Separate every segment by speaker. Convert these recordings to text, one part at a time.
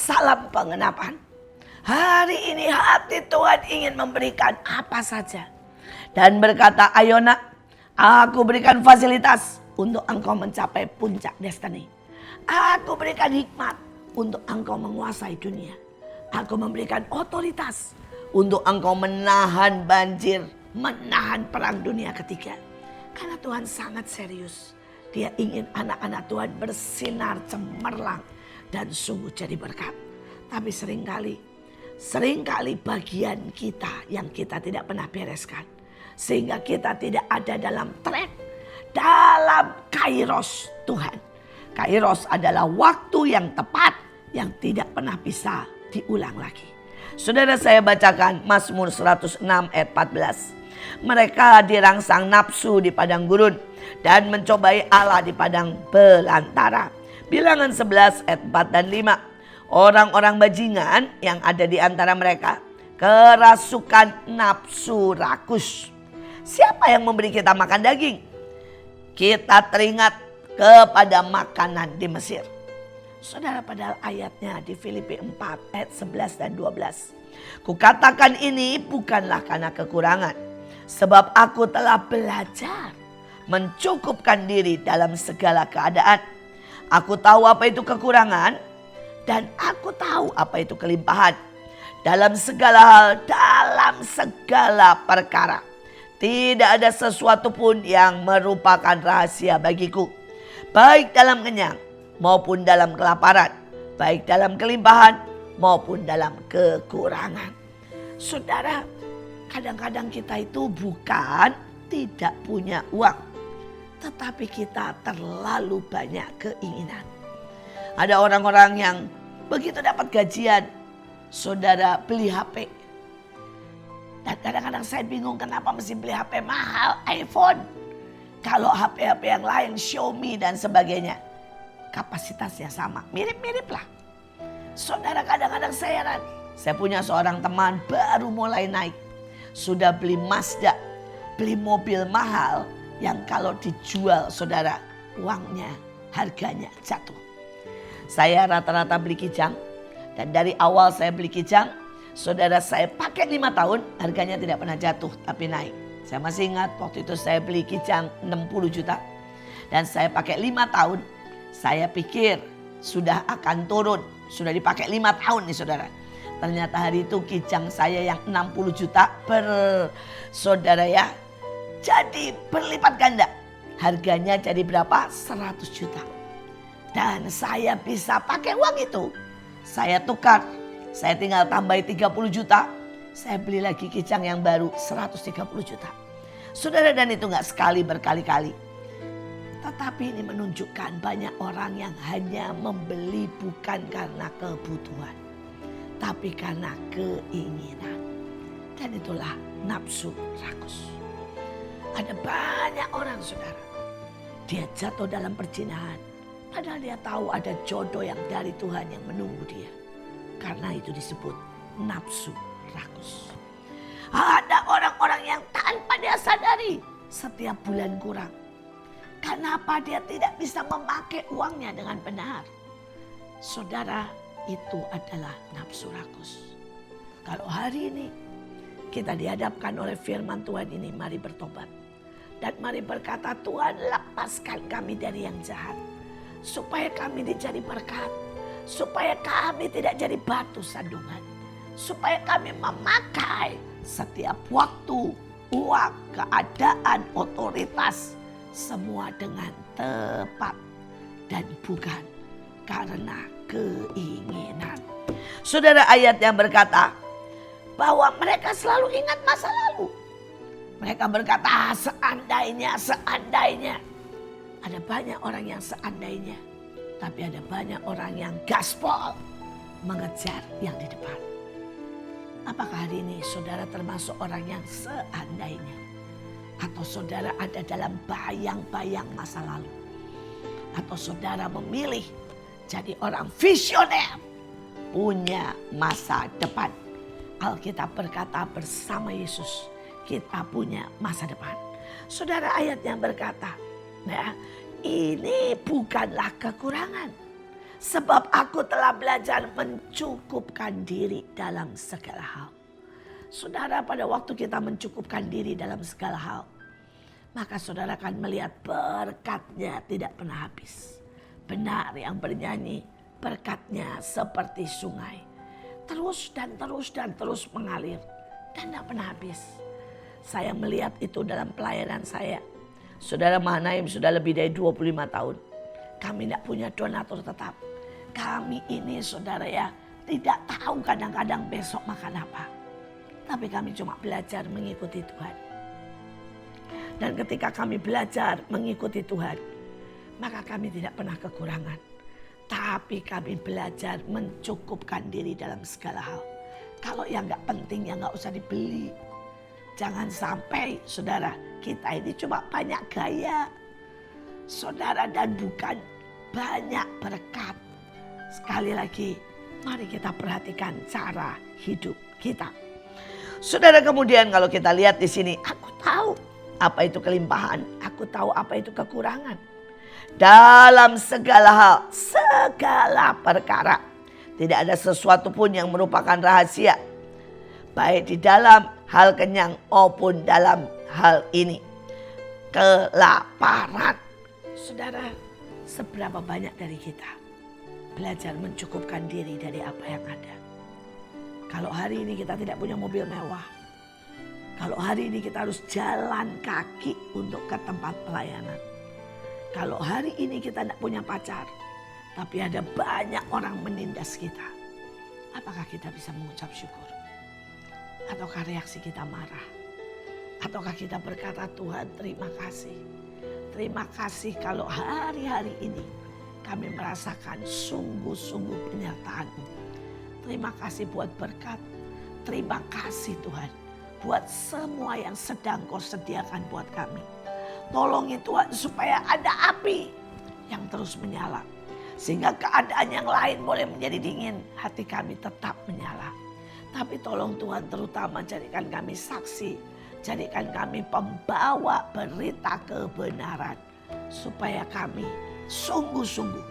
Speaker 1: salam pengenapan. Hari ini hati Tuhan ingin memberikan apa saja. Dan berkata, ayo nak, aku berikan fasilitas untuk engkau mencapai puncak destiny. Aku berikan hikmat untuk engkau menguasai dunia. Aku memberikan otoritas untuk engkau menahan banjir, menahan perang dunia ketiga. Karena Tuhan sangat serius. Dia ingin anak-anak Tuhan bersinar cemerlang dan sungguh jadi berkat. Tapi seringkali bagian kita yang kita tidak pernah bereskan. Sehingga kita tidak ada dalam track, dalam kairos Tuhan. Kairos adalah waktu yang tepat yang tidak pernah bisa diulang lagi. Saudara, saya bacakan Mazmur 106 ayat 14. Mereka dirangsang nafsu di padang gurun dan mencobai Allah di padang belantara. Bilangan 11 ayat 4 dan 5. Orang-orang bajingan yang ada di antara mereka kerasukan nafsu rakus. Siapa yang memberi kita makan daging? Kita teringat kepada makanan di Mesir. Saudara, padahal ayatnya di Filipi 4 ayat 11 dan 12. Kukatakan ini bukanlah karena kekurangan. Sebab aku telah belajar mencukupkan diri dalam segala keadaan. Aku tahu apa itu kekurangan dan aku tahu apa itu kelimpahan. Dalam segala hal, dalam segala perkara. Tidak ada sesuatu pun yang merupakan rahasia bagiku. Baik dalam kenyang maupun dalam kelaparan. Baik dalam kelimpahan maupun dalam kekurangan. Saudara, kadang-kadang kita itu bukan tidak punya uang. Tetapi kita terlalu banyak keinginan. Ada orang-orang yang begitu dapat gajian, saudara beli HP. Dan kadang-kadang saya bingung kenapa mesti beli HP mahal, iPhone. Kalau HP-HP yang lain, Xiaomi dan sebagainya, kapasitasnya sama, mirip-mirip lah. Saudara, kadang-kadang saya heran. Saya punya seorang teman baru mulai naik. Sudah beli Mazda, beli mobil mahal yang kalau dijual saudara, uangnya, harganya jatuh. Saya rata-rata beli Kijang. Dan dari awal saya beli Kijang, saudara, saya pakai 5 tahun, harganya tidak pernah jatuh tapi naik. Saya masih ingat waktu itu saya beli Kijang 60 juta. Dan saya pakai 5 tahun. Saya pikir sudah akan turun. Sudah dipakai 5 tahun nih saudara. Ternyata hari itu Kijang saya yang 60 juta saudara ya. Jadi berlipat ganda. Harganya jadi berapa? 100 juta. Dan saya bisa pakai uang itu. Saya tukar. Saya tinggal tambah 30 juta. Saya beli lagi Kijang yang baru 130 juta. Saudara, dan itu gak sekali, berkali-kali. Tetapi ini menunjukkan banyak orang yang hanya membeli bukan karena kebutuhan. Tapi karena keinginan. Dan itulah nafsu rakus. Ada banyak orang saudara. Dia jatuh dalam perzinahan. Padahal dia tahu ada jodoh yang dari Tuhan yang menunggu dia. Karena itu disebut nafsu rakus. Ada orang-orang yang tanpa dia sadari setiap bulan kurang. Kenapa dia tidak bisa memakai uangnya dengan benar? Saudara, itu adalah nafsu rakus. Kalau hari ini kita dihadapkan oleh firman Tuhan ini, mari bertobat. Dan mari berkata, Tuhan lepaskan kami dari yang jahat. Supaya kami dijadi berkat. Supaya kami tidak jadi batu sandungan. Supaya kami memakai setiap waktu, uang, keadaan, otoritas. Semua dengan tepat. Dan bukan karena keinginan. Saudara, ayat yang berkata bahwa mereka selalu ingat masa lalu. Mereka berkata seandainya. Ada banyak orang yang seandainya. Tapi ada banyak orang yang gaspol mengejar yang di depan. Apakah hari ini saudara termasuk orang yang seandainya? Atau saudara ada dalam bayang-bayang masa lalu? Atau saudara memilih jadi orang visioner, punya masa depan? Alkitab berkata bersama Yesus kita punya masa depan. Saudara, ayat yang berkata, nah, ini bukanlah kekurangan. Sebab aku telah belajar mencukupkan diri dalam segala hal. Saudara, pada waktu kita mencukupkan diri dalam segala hal, maka saudara akan melihat berkatnya tidak pernah habis. Benar yang bernyanyi, berkatnya seperti sungai. Terus dan terus dan terus mengalir dan tidak pernah habis. Saya melihat itu dalam pelayanan saya. Saudara Mahanaim sudah lebih dari 25 tahun. Kami tidak punya donatur tetap. Kami ini saudara ya tidak tahu kadang-kadang besok makan apa. Tapi kami cuma belajar mengikuti Tuhan. Dan ketika kami belajar mengikuti Tuhan, maka kami tidak pernah kekurangan. Tapi kami belajar mencukupkan diri dalam segala hal. Kalau yang gak penting ya gak usah dibeli. Jangan sampai saudara kita ini cuma banyak gaya. Saudara, dan bukan banyak berkat. Sekali lagi mari kita perhatikan cara hidup kita. Saudara, kemudian kalau kita lihat di sini, aku tahu apa itu kelimpahan, aku tahu apa itu kekurangan. Dalam segala hal, segala perkara, tidak ada sesuatu pun yang merupakan rahasia. Baik di dalam hal kenyang maupun dalam hal ini. Kelaparan. Saudara, seberapa banyak dari kita belajar mencukupkan diri dari apa yang ada. Kalau hari ini kita tidak punya mobil mewah. Kalau hari ini kita harus jalan kaki untuk ke tempat pelayanan. Kalau hari ini kita tidak punya pacar. Tapi ada banyak orang menindas kita. Apakah kita bisa mengucap syukur? Ataukah reaksi kita marah? Ataukah kita berkata, Tuhan terima kasih. Terima kasih kalau hari-hari ini kami merasakan sungguh-sungguh penyertaan-Mu. Terima kasih buat berkat. Terima kasih Tuhan buat semua yang sedang Kau sediakan buat kami. Tolongi Tuhan supaya ada api yang terus menyala. Sehingga keadaan yang lain boleh menjadi dingin, hati kami tetap menyala. Tapi tolong Tuhan terutama jadikan kami saksi. Jadikan kami pembawa berita kebenaran. Supaya kami sungguh-sungguh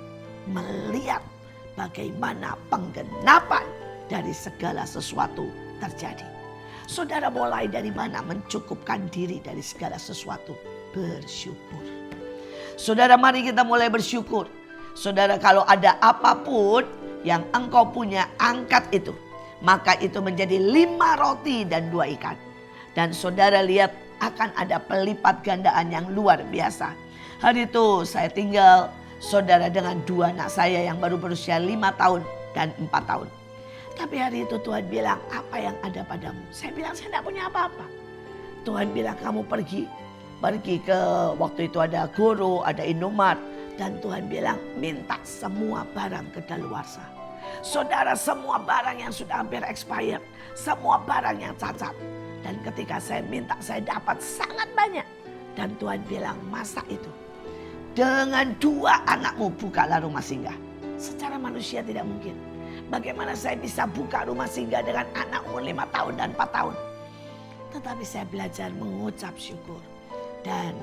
Speaker 1: melihat bagaimana penggenapan dari segala sesuatu terjadi. Saudara, mulai dari mana mencukupkan diri dari segala sesuatu? Bersyukur. Saudara, mari kita mulai bersyukur. Saudara, kalau ada apapun yang engkau punya, angkat itu. Maka itu menjadi 5 roti dan 2 ikan. Dan saudara lihat akan ada pelipat gandaan yang luar biasa. Hari itu saya tinggal saudara dengan 2 anak saya yang baru berusia 5 tahun dan 4 tahun. Tapi hari itu Tuhan bilang, apa yang ada padamu? Saya bilang, saya tidak punya apa-apa. Tuhan bilang, kamu pergi ke waktu itu ada Goro, ada Indomaret. Dan Tuhan bilang, minta semua barang kedaluarsa. Saudara, semua barang yang sudah hampir expired, semua barang yang cacat. Dan ketika saya minta, saya dapat sangat banyak. Dan Tuhan bilang, masa itu dengan 2 anakmu bukalah rumah singgah. Secara manusia tidak mungkin. Bagaimana saya bisa buka rumah singgah dengan anak umur 5 tahun dan 4 tahun. Tetapi saya belajar mengucap syukur. Dan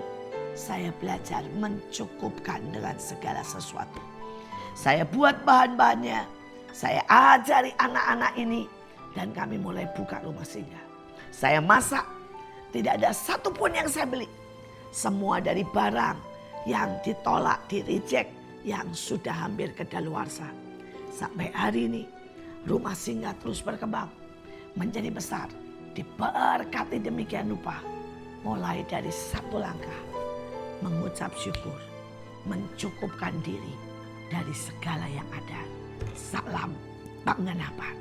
Speaker 1: saya belajar mencukupkan dengan segala sesuatu. Saya buat bahan-bahannya. Saya ajari anak-anak ini. Dan kami mulai buka rumah singgah. Saya masak. Tidak ada satu pun yang saya beli. Semua dari barang yang ditolak, di-reject. Yang sudah hampir kedaluarsa. Sampai hari ini rumah singgah terus berkembang. Menjadi besar. Diberkati demikian rupa. Mulai dari 1 langkah. Mengucap syukur. Mencukupkan diri dari segala yang ada. Salam pengenapan.